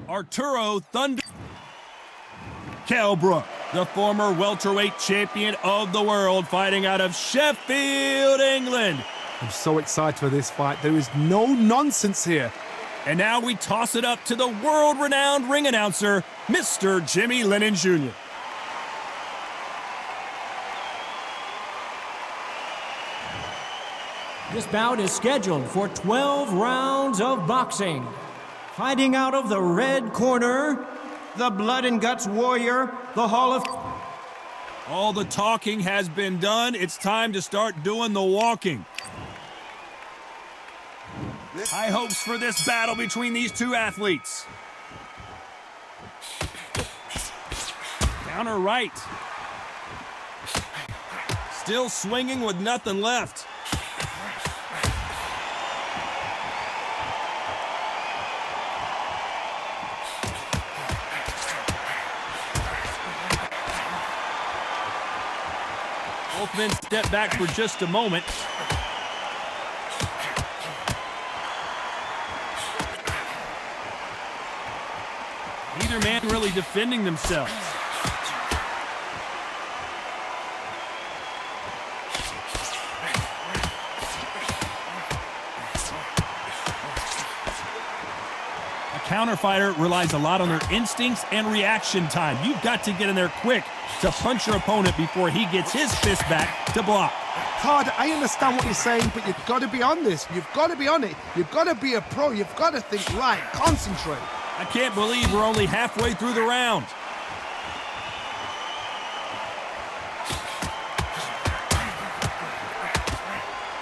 Arturo Thunder KELL Brook, the former welterweight champion of the world, fighting out of Sheffield, England. I'm so excited for this fight. There is no nonsense here. And now we toss it up to the world-renowned ring announcer, Mr. Jimmy Lennon Jr. This bout is scheduled for 12 rounds of boxing. Fighting out of the red corner, the Blood and Guts Warrior, the Hall of... All the talking has been done. It's time to start doing the walking. High hopes for this battle between these two athletes. Counter right. Still swinging with nothing left. Both men step back for just a moment. Neither man really defending themselves. A counter fighter relies a lot on their instincts and reaction time. You've got to get in there quick to punch your opponent before he gets his fist back to block. Todd, I understand what you're saying, but you've got to be on this. You've got to be on it. You've got to be a pro. You've got to think right. Concentrate. I can't believe we're only halfway through the round.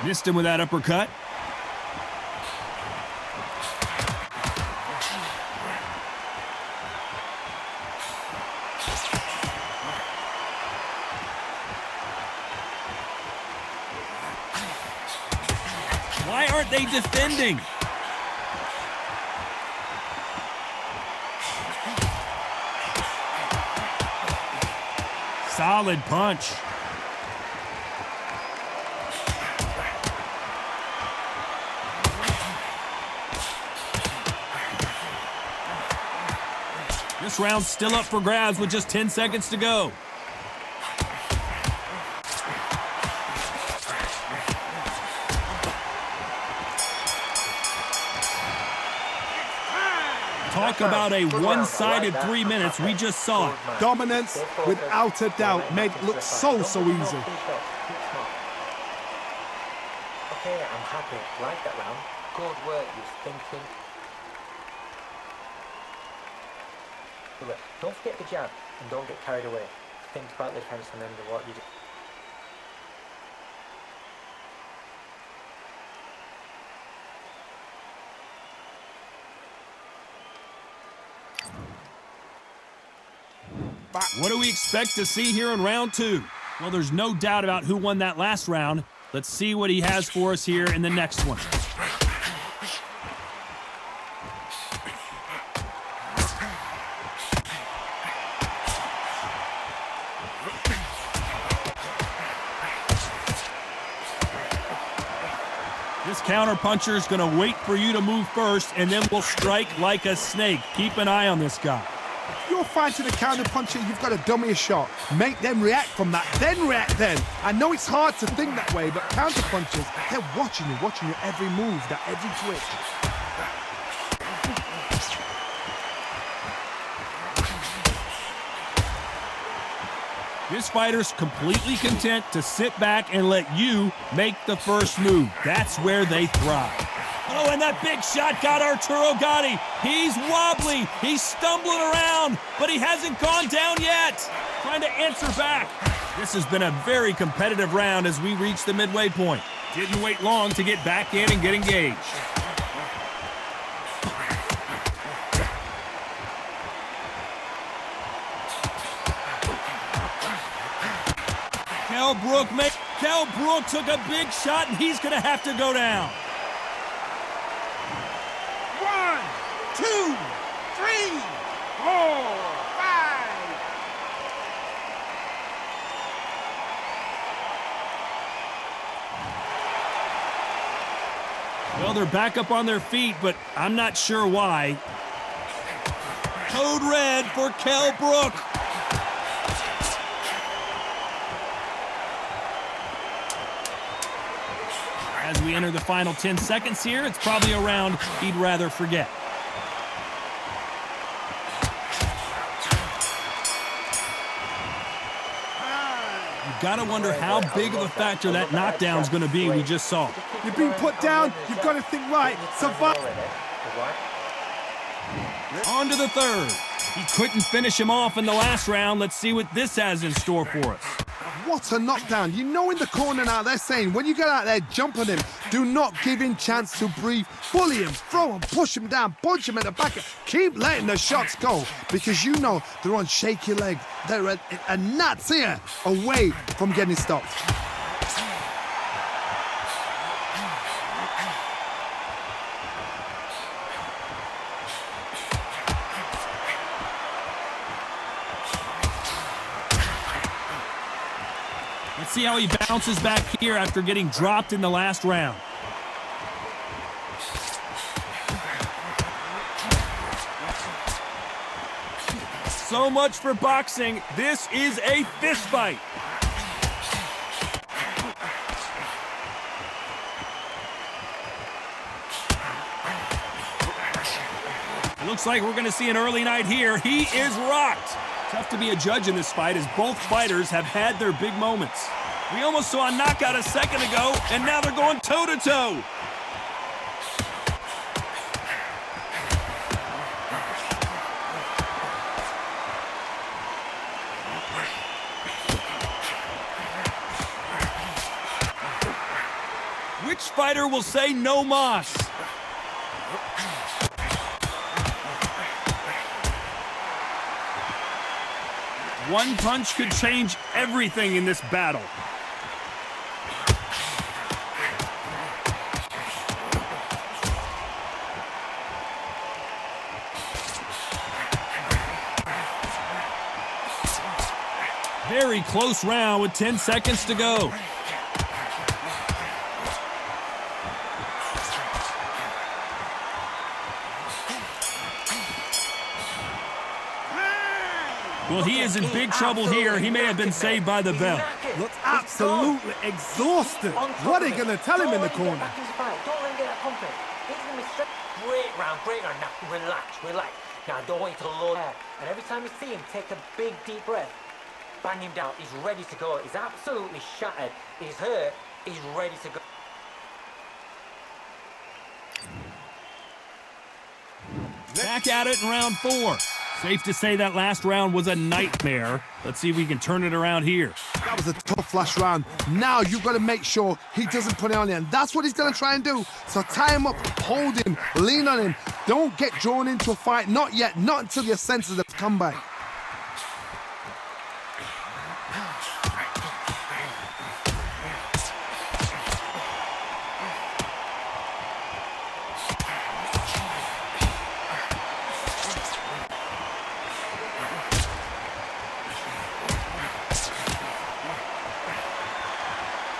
Missed him with that uppercut. Why aren't they defending? Solid punch. This round's still up for grabs with just 10 seconds to go. Talk about a one-sided 3 minutes. We just saw it. Dominance, without a doubt, made it look so easy. Okay, I'm happy. Like that round. Good work. You're thinking. Do it. Don't forget the jab and don't get carried away. Think about the defense and then what you do. What do we expect to see here in round two? Well, there's no doubt about who won that last round. Let's see what he has for us here in the next one. This counter-puncher is going to wait for you to move first, and then will strike like a snake. Keep an eye on this guy. If you're fighting a counter-puncher, you've got to dummy a shot. Make them react from that, then react then. I know it's hard to think that way, but counter-punchers, they're watching your every move, that every twitch. This fighter's completely content to sit back and let you make the first move. That's where they thrive. Oh, and that big shot got Arturo Gatti. He's wobbly. He's stumbling around, but he hasn't gone down yet. Trying to answer back. This has been a very competitive round as we reach the midway point. Didn't wait long to get back in and get engaged. KELL Brook took a big shot, and he's going to have to go down. 1, 2, 3, 4, 5. Well, they're back up on their feet, but I'm not sure why. Code red for Kell Brook. As we enter the final 10 seconds here, it's probably a round he'd rather forget. You gotta wonder how big of a factor that knockdown's gonna be we just saw. You're being put down, you've got to think right. Survive. On to the third. He couldn't finish him off in the last round. Let's see what this has in store for us. What a knockdown. You know in the corner now they're saying when you get out there, jump on him. Do not give him chance to breathe. Bully him, throw him, push him down, punch him in the back. Keep letting the shots go because you know they're on shaky legs. They're a gnat's ear away from getting stopped. Let's see how he bounces back here after getting dropped in the last round. So much for boxing. This is a fist fight. Looks like we're going to see an early night here. He is rocked. Tough to be a judge in this fight as both fighters have had their big moments. We almost saw a knockout a second ago, and now they're going toe-to-toe. Which fighter will say no mas? One punch could change everything in this battle. Very close round with 10 seconds to go. Well, he is in big trouble here. He may have been saved by the bell. Looks absolutely exhausted. What are you going to tell him in the corner? Don't let him get that pumping. He's going to be straight. Great round, great round. Now, relax, relax. Now, I don't want you to load there. And every time you see him, take a big, deep breath. Bang him down. He's ready to go. He's absolutely shattered. He's hurt. He's ready to go. Back at it in round 4. Safe to say that last round was a nightmare. Let's see if we can turn it around here. That was a tough last round. Now you've got to make sure he doesn't put it on you, and that's what he's going to try and do. So tie him up, hold him, lean on him. Don't get drawn into a fight. Not yet. Not until your senses have come back.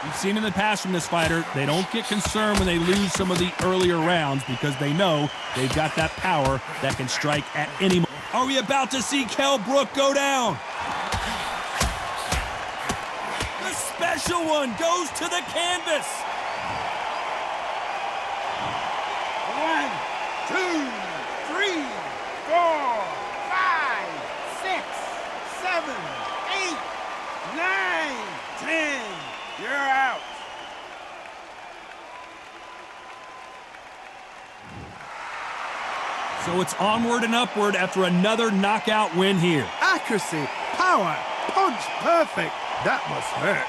We've seen in the past from this fighter, they don't get concerned when they lose some of the earlier rounds because they know they've got that power that can strike at any moment. Are we about to see Kell Brook go down? The special one goes to the canvas. 1, 2, 3, 4, 5, 6, 7, 8, 9, 10. You're out. So it's onward and upward after another knockout win here. Accuracy, power, punch, perfect. That must hurt.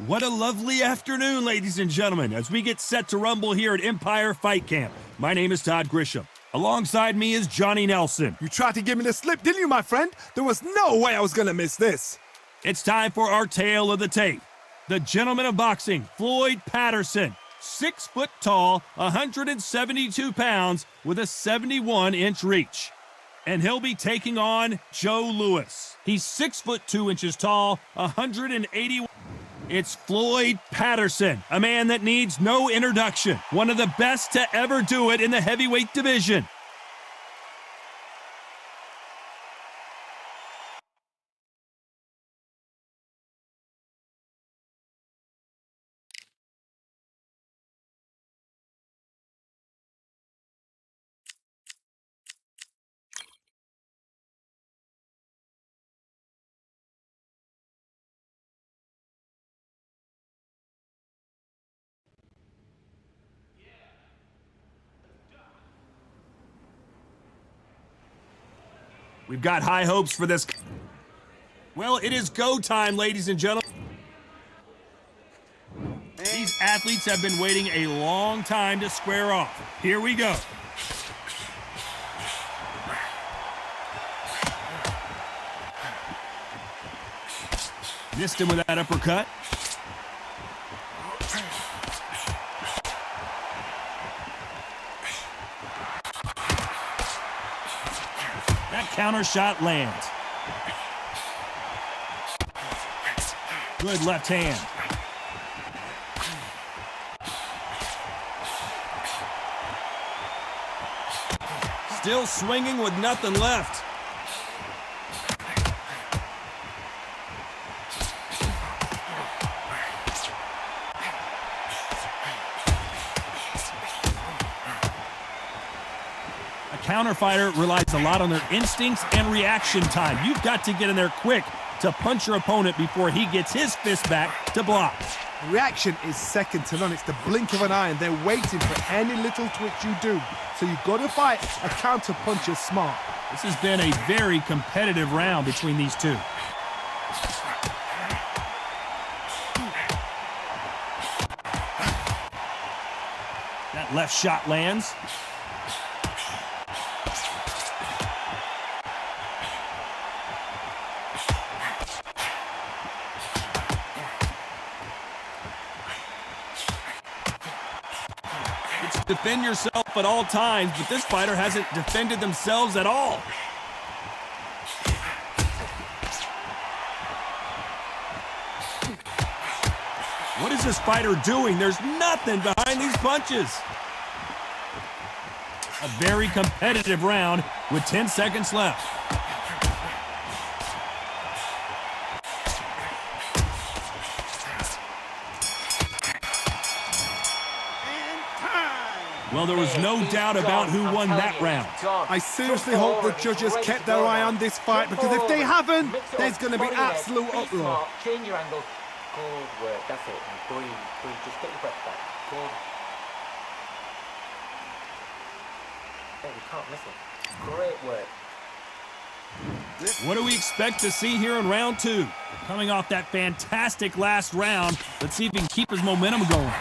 What a lovely afternoon, ladies and gentlemen, as we get set to rumble here at Empire Fight Camp. My name is Todd Grisham. Alongside me is Johnny Nelson. You tried to give me the slip, didn't you, my friend? There was no way I was gonna miss this. It's time for our tale of the tape. The gentleman of boxing, Floyd Patterson. 6 foot tall, 172 pounds, with a 71-inch reach. And he'll be taking on Joe Louis. He's 6 foot 2 inches tall, 180. It's Floyd Patterson, a man that needs no introduction. One of the best to ever do it in the heavyweight division. We've got high hopes for this. Well, it is go time, ladies and gentlemen. These athletes have been waiting a long time to square off. Here we go. Missed him with that uppercut. Counter shot lands. Good left hand. Still swinging with nothing left. Counter fighter relies a lot on their instincts and reaction time. You've got to get in there quick to punch your opponent before he gets his fist back to block. Reaction is second to none. It's the blink of an eye, and they're waiting for any little twitch you do. So you've got to fight a counter puncher smart. This has been a very competitive round between these two. That left shot lands. Defend yourself at all times, but this fighter hasn't defended themselves at all. What is this fighter doing? There's nothing behind these punches. A very competitive round with 10 seconds left. Well, there was no doubt about who won that round. I seriously hope the judges kept their eye on this fight, because if they haven't, there's going to be absolute uproar. Change your angle. Good work. That's it. Breathe. Breathe. Just get your breath back. Good. Hey, we can't miss it. Great work. What do we expect to see here in round 2? Coming off that fantastic last round, let's see if he can keep his momentum going.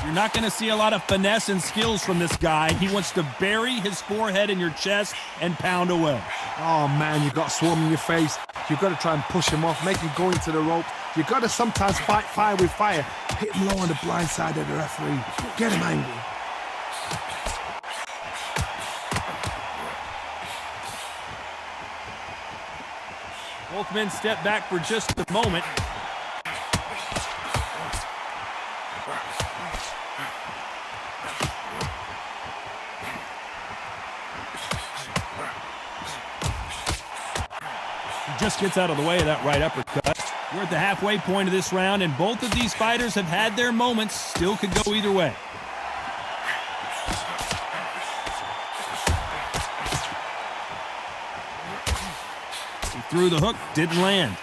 You're not going to see a lot of finesse and skills from this guy. He wants to bury his forehead in your chest and pound away. Oh man, you've got swarm in your face. You've got to try and push him off, make him go into the ropes. You've got to sometimes fight fire with fire. Hit him low on the blind side of the referee. Get him angry. Both men step back for just a moment. Just gets out of the way of that right uppercut. We're at the halfway point of this round, and both of these fighters have had their moments. Still could go either way. He threw the hook, didn't land.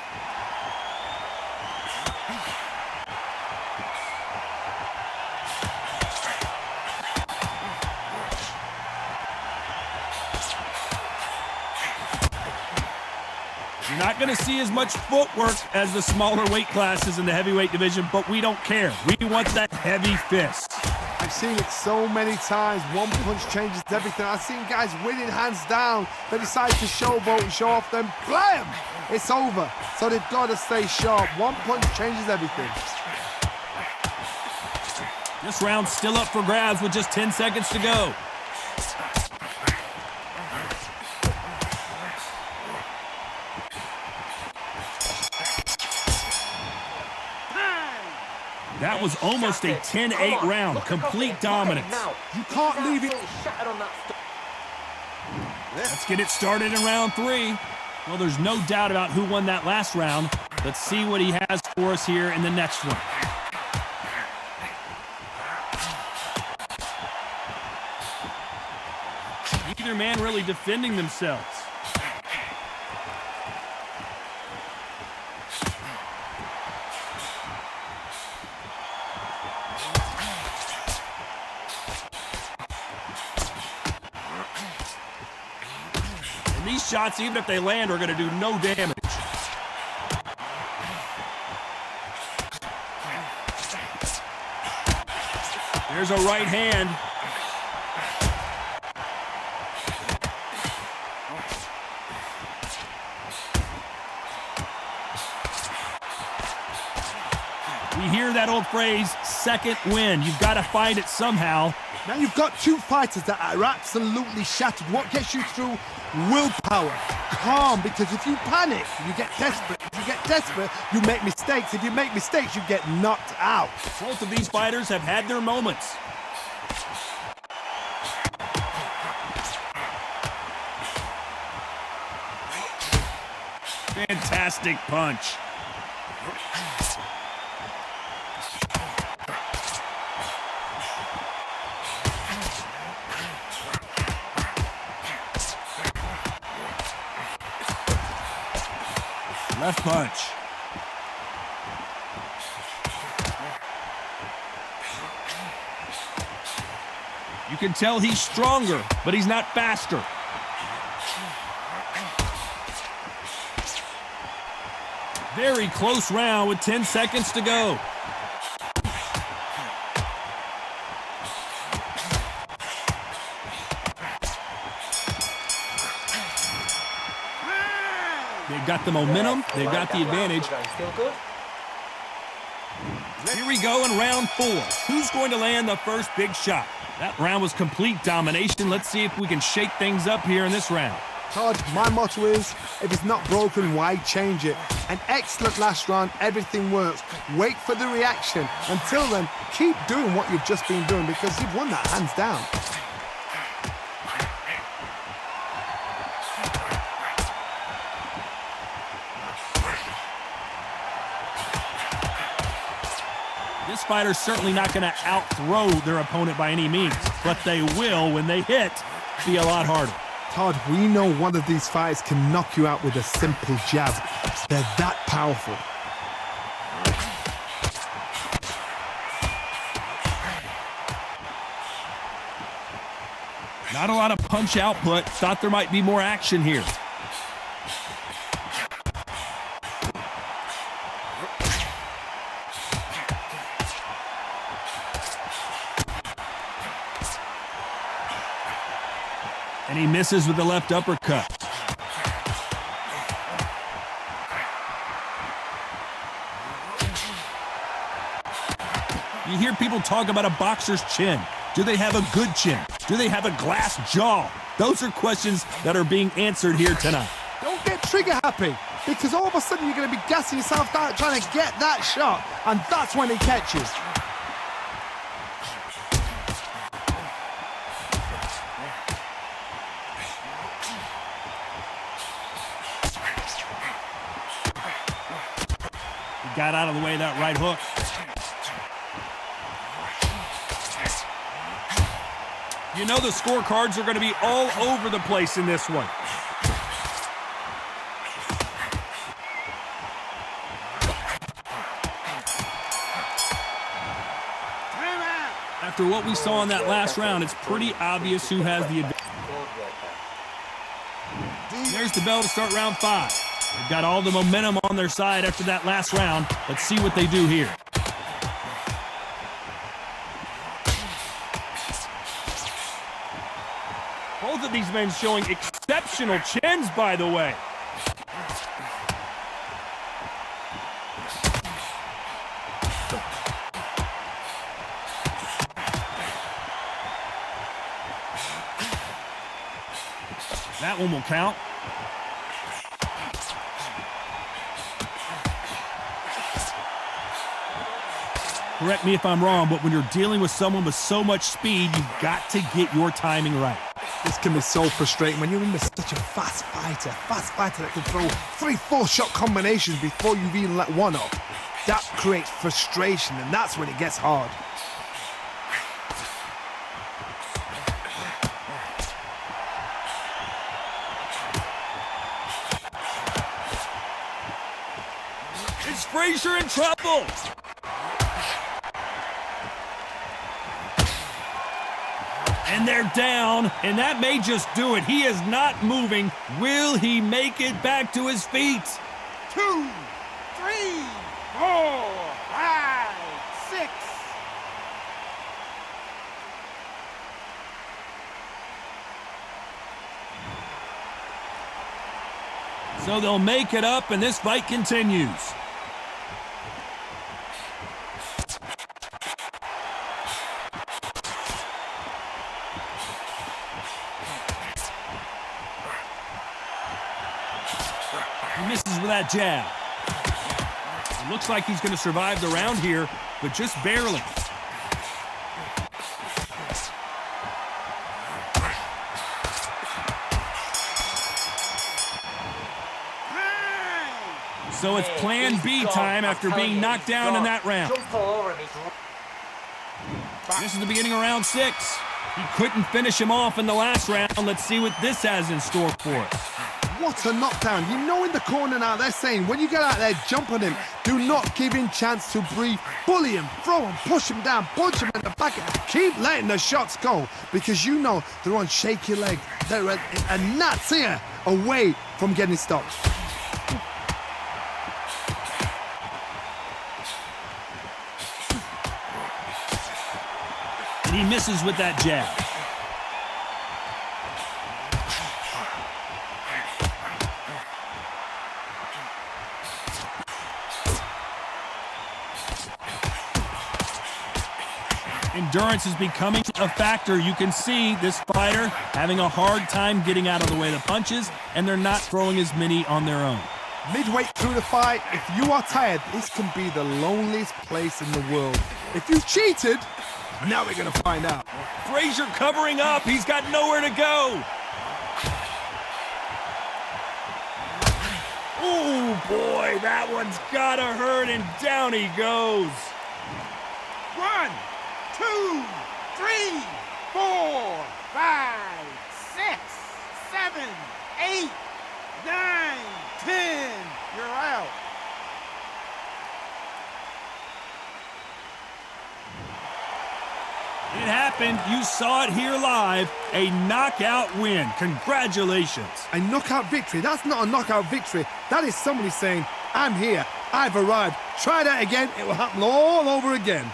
going to see as much footwork as the smaller weight classes in the heavyweight division, but we don't care. We want that heavy fist. I've seen it so many times. One punch changes everything. I've seen guys winning hands down. They decide to showboat and show off, then blam! It's over. So they've got to stay sharp. One punch changes everything. This round's still up for grabs with just 10 seconds to go. That was almost a 10-8 round, complete dominance. You can't leave it. Let's get it started in round 3. Well, there's no doubt about who won that last round. Let's see what he has for us here in the next one. Neither man really defending themselves. These shots, even if they land, are going to do no damage. There's a right hand. We hear that old phrase, second win. You've got to find it somehow. Now you've got two fighters that are absolutely shattered. What gets you through? Willpower, calm, because if you panic, you get desperate. If you get desperate, you make mistakes. If you make mistakes, you get knocked out. Both of these fighters have had their moments. Fantastic punch. Left punch. You can tell he's stronger, but he's not faster. Very close round with 10 seconds to go. They've got the momentum. They've got the advantage. Here we go in round 4. Who's going to land the first big shot? That round was complete domination. Let's see if we can shake things up here in this round. Todd, my motto is, if it's not broken, why change it? An excellent last round, everything works. Wait for the reaction. Until then, keep doing what you've just been doing because you've won that hands down. This fighter's certainly not going to out-throw their opponent by any means, but they will, when they hit, be a lot harder. Todd, we know one of these fighters can knock you out with a simple jab. They're that powerful. Not a lot of punch output. Thought there might be more action here. And he misses with the left uppercut. You hear people talk about a boxer's chin. Do they have a good chin? Do they have a glass jaw? Those are questions that are being answered here tonight. Don't get trigger happy, because all of a sudden you're going to be gassing yourself out trying to get that shot, and that's when he catches. He got out of the way of that right hook. You know the scorecards are going to be all over the place in this one. After what we saw in that last round, it's pretty obvious who has the advantage. There's the bell to start round 5. They've got all the momentum on their side after that last round. Let's see what they do here. Both of these men showing exceptional chins, by the way. That one will count. Correct me if I'm wrong, but when you're dealing with someone with so much speed, you've got to get your timing right. This can be so frustrating when you're in with such a fast fighter that can throw 3-4 shot combinations before you've even let one up. That creates frustration, and that's when it gets hard. Is Frazier in trouble? And they're down, and that may just do it. He is not moving. Will he make it back to his feet? 2, 3, 4, 5, 6. So they'll make it up, and this fight continues. He misses with that jab. It looks like he's going to survive the round here, but just barely. So it's plan B time after being knocked down in that round. This is the beginning of round 6. He couldn't finish him off in the last round. Let's see what this has in store for us. What a knockdown. You know in the corner now they're saying when you get out there, jump on him. Do not give him chance to breathe. Bully him, throw him, push him down, punch him in the back. Keep letting the shots go because you know they're on shaky leg. They're a gnat's here away from getting stopped. And he misses with that jab. Endurance is becoming a factor. You can see this fighter having a hard time getting out of the way of the punches, and they're not throwing as many on their own. Midway through the fight, if you are tired, this can be the loneliest place in the world. If you cheated, now we're going to find out. Frazier covering up. He's got nowhere to go. Oh, boy, that one's got to hurt, and down he goes. 1, 2, 3, 4, 5, 6, 7, 8, 9, 10. You're out. It happened. You saw it here live. A knockout win. Congratulations. A knockout victory. That's not a knockout victory. That is somebody saying, I'm here. I've arrived. Try that again. It will happen all over again.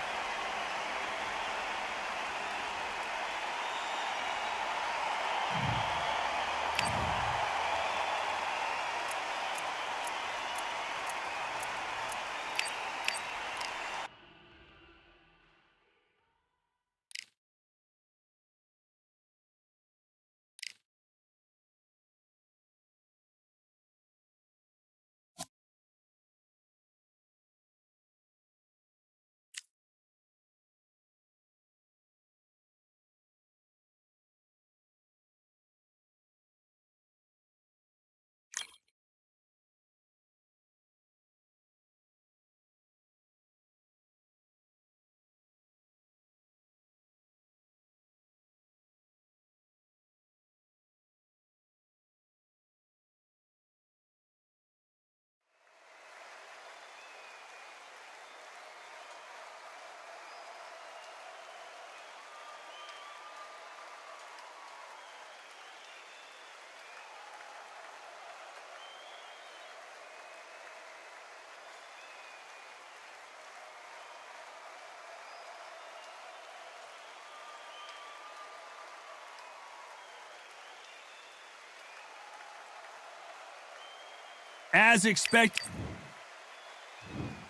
As expected,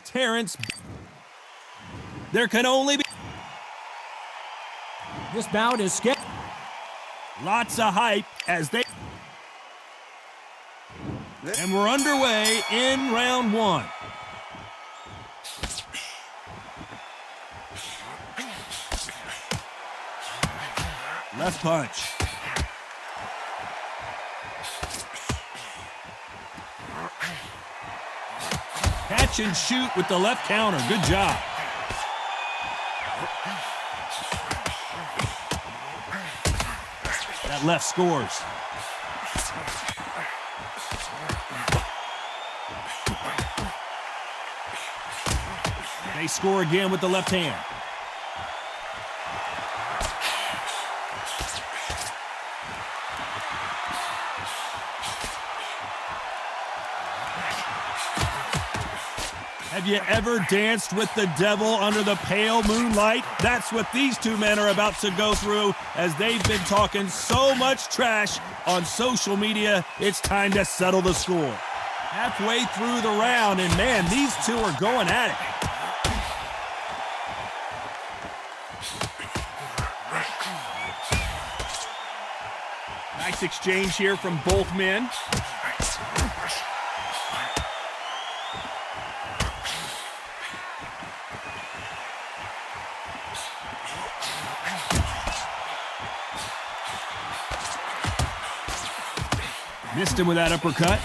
Terence, there can only be... This bout is scheduled. Lots of hype as they... And we're underway in round one. Left punch. Catch and shoot with the left counter. Good job. That left scores. They score again with the left hand. Have you ever danced with the devil under the pale moonlight? That's what these two men are about to go through as they've been talking so much trash on social media. It's time to settle the score. Halfway through the round, and man, these two are going at it. Nice exchange here from both men. Missed him with that uppercut.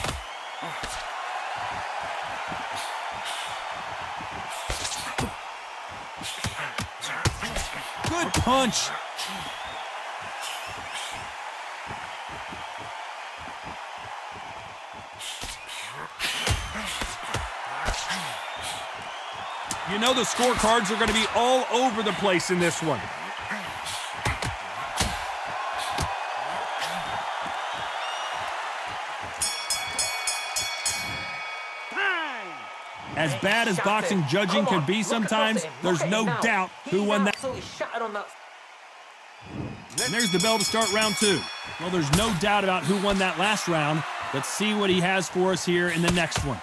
Good punch. You know the scorecards are going to be all over the place in this one. As bad as boxing judging can be sometimes, there's no doubt who won that. And there's the bell to start round two. Well, there's no doubt about who won that last round. Let's see what he has for us here in the next one.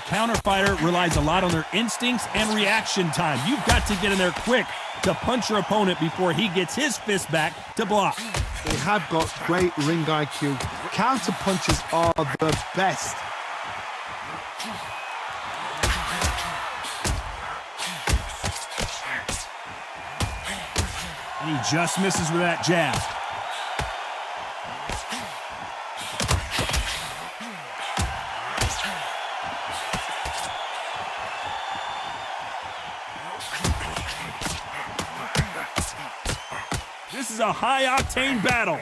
Counter fighter relies a lot on their instincts and reaction time. You've got to get in there quick to punch your opponent before he gets his fist back to block. They have got great ring IQ. Counter punches are the best. And he just misses with that jab. This is a high-octane battle.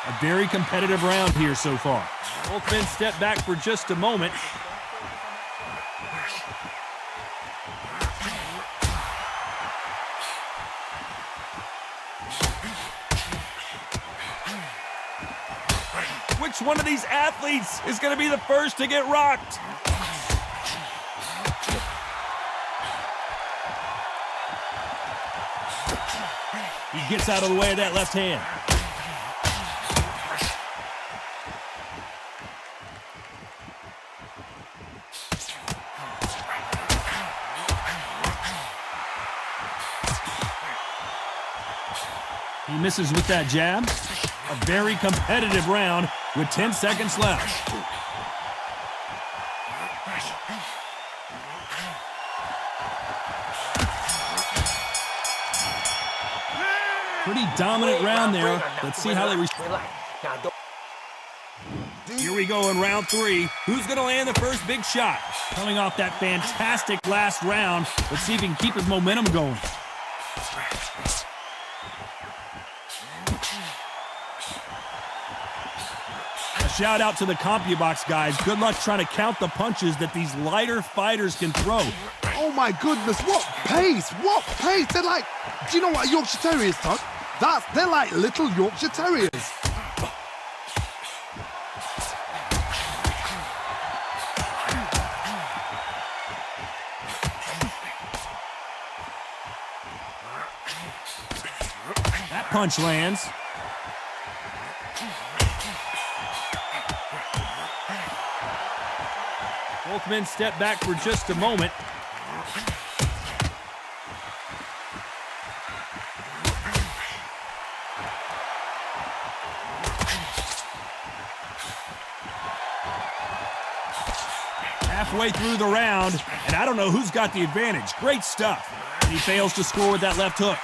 A very competitive round here so far. Both men step back for just a moment. Which one of these athletes is going to be the first to get rocked? He gets out of the way of that left hand. He misses with that jab. A very competitive round with 10 seconds left. Pretty dominant round there. Let's see how they respond. Here we go in round three. Who's going to land the first big shot? Coming off that fantastic last round. Let's see if he can keep his momentum going. A shout out to the CompuBox guys. Good luck trying to count the punches that these lighter fighters can throw. Oh my goodness, what pace! What pace! They're like, do you know what a Yorkshire Terrier is, Todd? They're like little Yorkshire Terriers. That punch lands. Both men step back for just a moment. Halfway through the round, and I don't know who's got the advantage. Great stuff. And he fails to score with that left hook.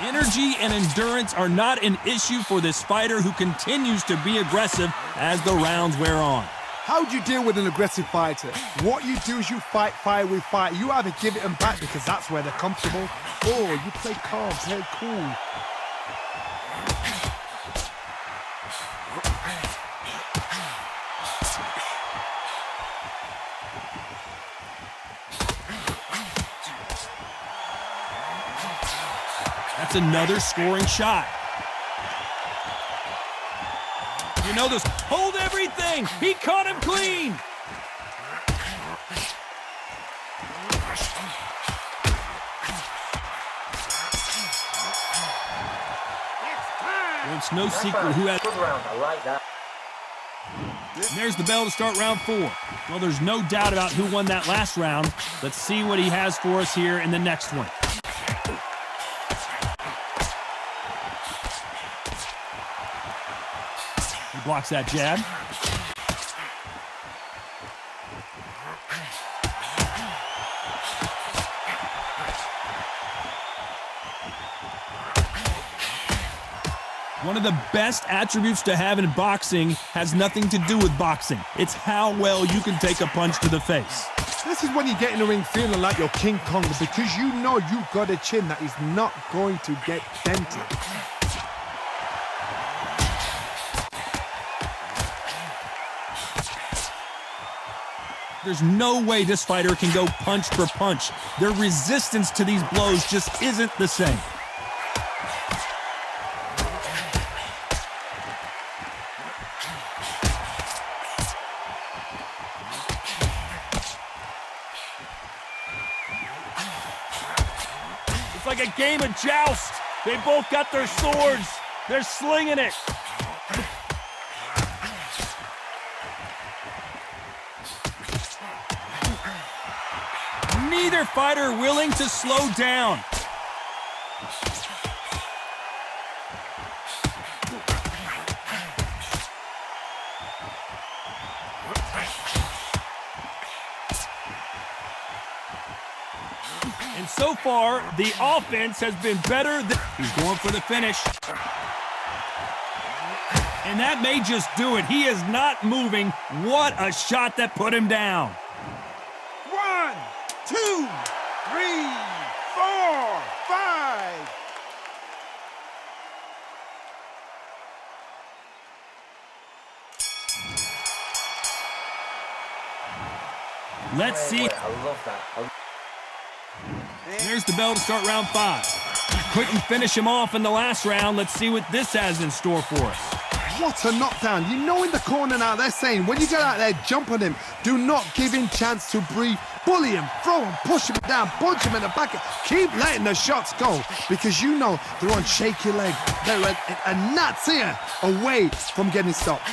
Energy and endurance are not an issue for this fighter who continues to be aggressive as the rounds wear on. How do you deal with an aggressive fighter? What you do is you fight fire with fire. You either give it them back because that's where they're comfortable, or you play calm, play cool. That's another scoring shot. You know this. Hold everything. He caught him clean. Well, it's no secret who had. Good round. I like that. And there's the bell to start round 4. Well, there's no doubt about who won that last round. Let's see what he has for us here in the next one. He blocks that jab. One of the best attributes to have in boxing has nothing to do with boxing. It's how well you can take a punch to the face. This is when you get in the ring feeling like you're King Kong because you know you've got a chin that is not going to get dented. There's no way this fighter can go punch for punch. Their resistance to these blows just isn't the same. It's like a game of joust. They both got their swords. They're slinging it. Neither fighter willing to slow down. And so far, the offense has been better than... He's going for the finish. And that may just do it. He is not moving. What a shot that put him down. 1, 2, 3, 4, 5. Let's see. I love that. There's the bell to start round 5. He couldn't finish him off in the last round. Let's see what this has in store for us. What a knockdown. You know in the corner now they're saying when you get out there, jump on him. Do not give him chance to breathe. Bully him, throw him, push him down, punch him in the back. Keep letting the shots go because you know they're on shaky leg. They're a gnat's ear away from getting stopped.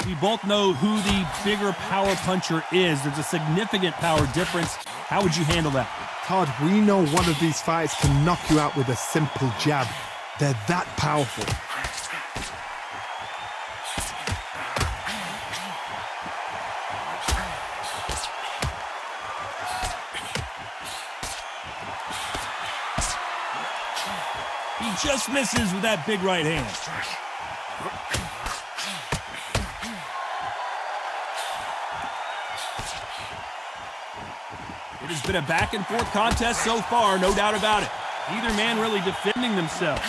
We both know who the bigger power puncher is. There's a significant power difference. How would you handle that? Todd, we know one of these fights can knock you out with a simple jab. They're that powerful. He just misses with that big right hand. It has been a back-and-forth contest so far, no doubt about it. Neither man really defending themselves.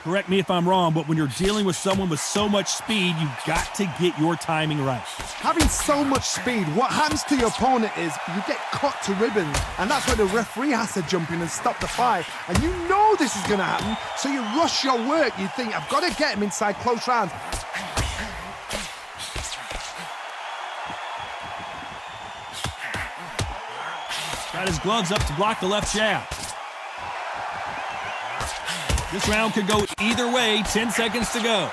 Correct me if I'm wrong, but when you're dealing with someone with so much speed, you've got to get your timing right. Having so much speed, what happens to your opponent is you get cut to ribbons, and that's where the referee has to jump in and stop the fight. And you know this is going to happen, so you rush your work. You think, I've got to get him inside close rounds. Got his gloves up to block the left jab. This round could go either way, 10 seconds to go.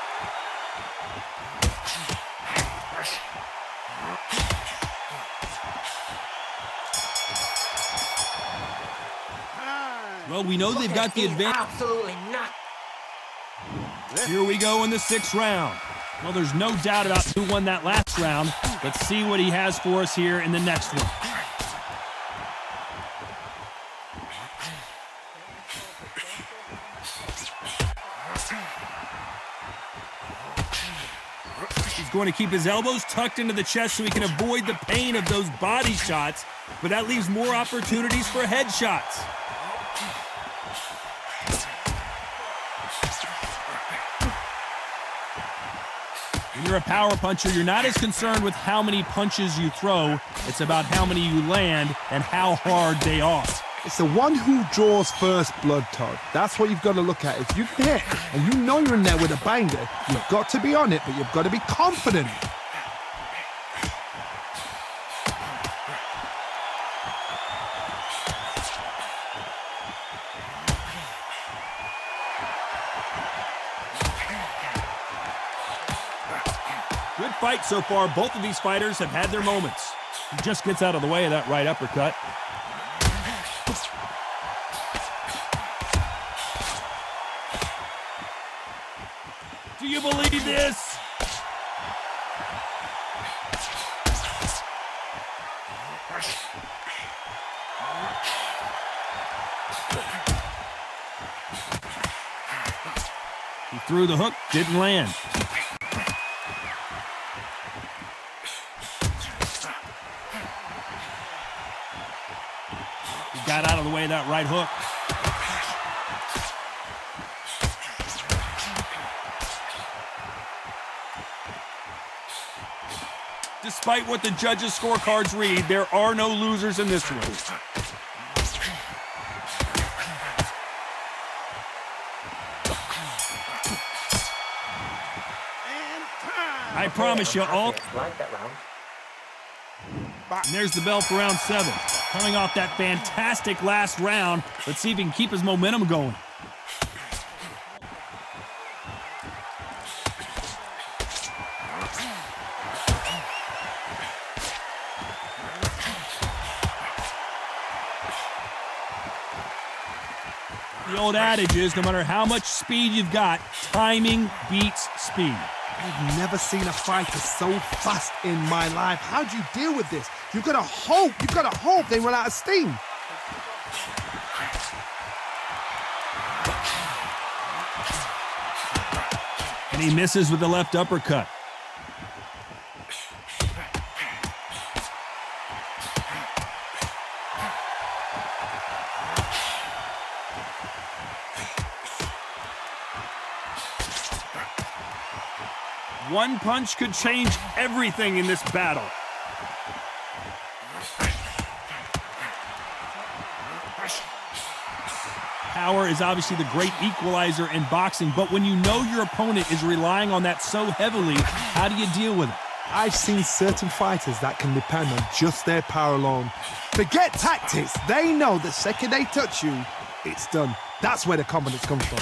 Well, we know they've got the advantage. Absolutely not. Here we go in the 6th round. Well, there's no doubt about who won that last round. Let's see what he has for us here in the next one. He's going to keep his elbows tucked into the chest so he can avoid the pain of those body shots, but that leaves more opportunities for headshots. When you're a power puncher, you're not as concerned with how many punches you throw. It's about how many you land and how hard they are. It's the one who draws first blood, Todd. That's what you've got to look at. If you hit and you know you're in there with a banger, you've got to be on it, but you've got to be confident. Good fight so far. Both of these fighters have had their moments. He just gets out of the way of that right uppercut. Do you believe this? He threw the hook, didn't land. He got out of the way of that right hook. Despite what the judges' scorecards read, there are no losers in this one. I promise you all. Like that round. And there's the bell for round 7. Coming off that fantastic last round, let's see if he can keep his momentum going. The old adage is, no matter how much speed you've got, timing beats speed. I've never seen a fighter so fast in my life. How do you deal with this? You've got to hope they run out of steam. And he misses with the left uppercut. One punch could change everything in this battle. Power is obviously the great equalizer in boxing, but when you know your opponent is relying on that so heavily, how do you deal with it? I've seen certain fighters that can depend on just their power alone. Forget tactics. They know the second they touch you, it's done. That's where the confidence comes from.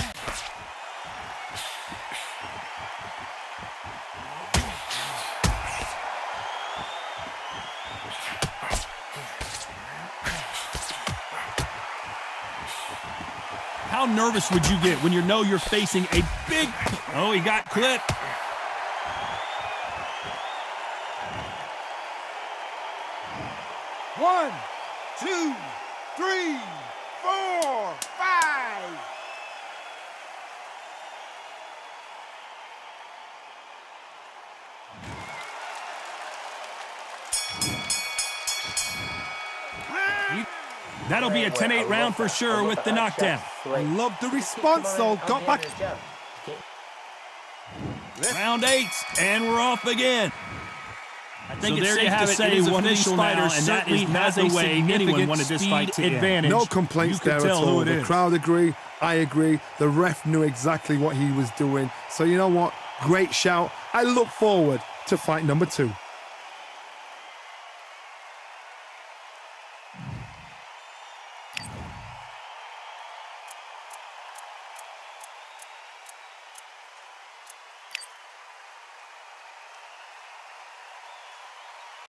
How nervous would you get when you know you're facing a big... Oh, he got clipped. One, two, three, 4, 5. That'll be a 10-8 round for sure with the knockdown. I love the response, though. Got back. Round 8, and we're off again. I think So it's there safe you have to it. say It is one of these official now, fighters and that certainly is not has the a way anyone significant wanted this speed fight to end. advantage. No complaints You can there at tell who all. it The is. crowd agree. I agree. The ref knew exactly what he was doing. So you know what? Great shout. I look forward to fight number 2.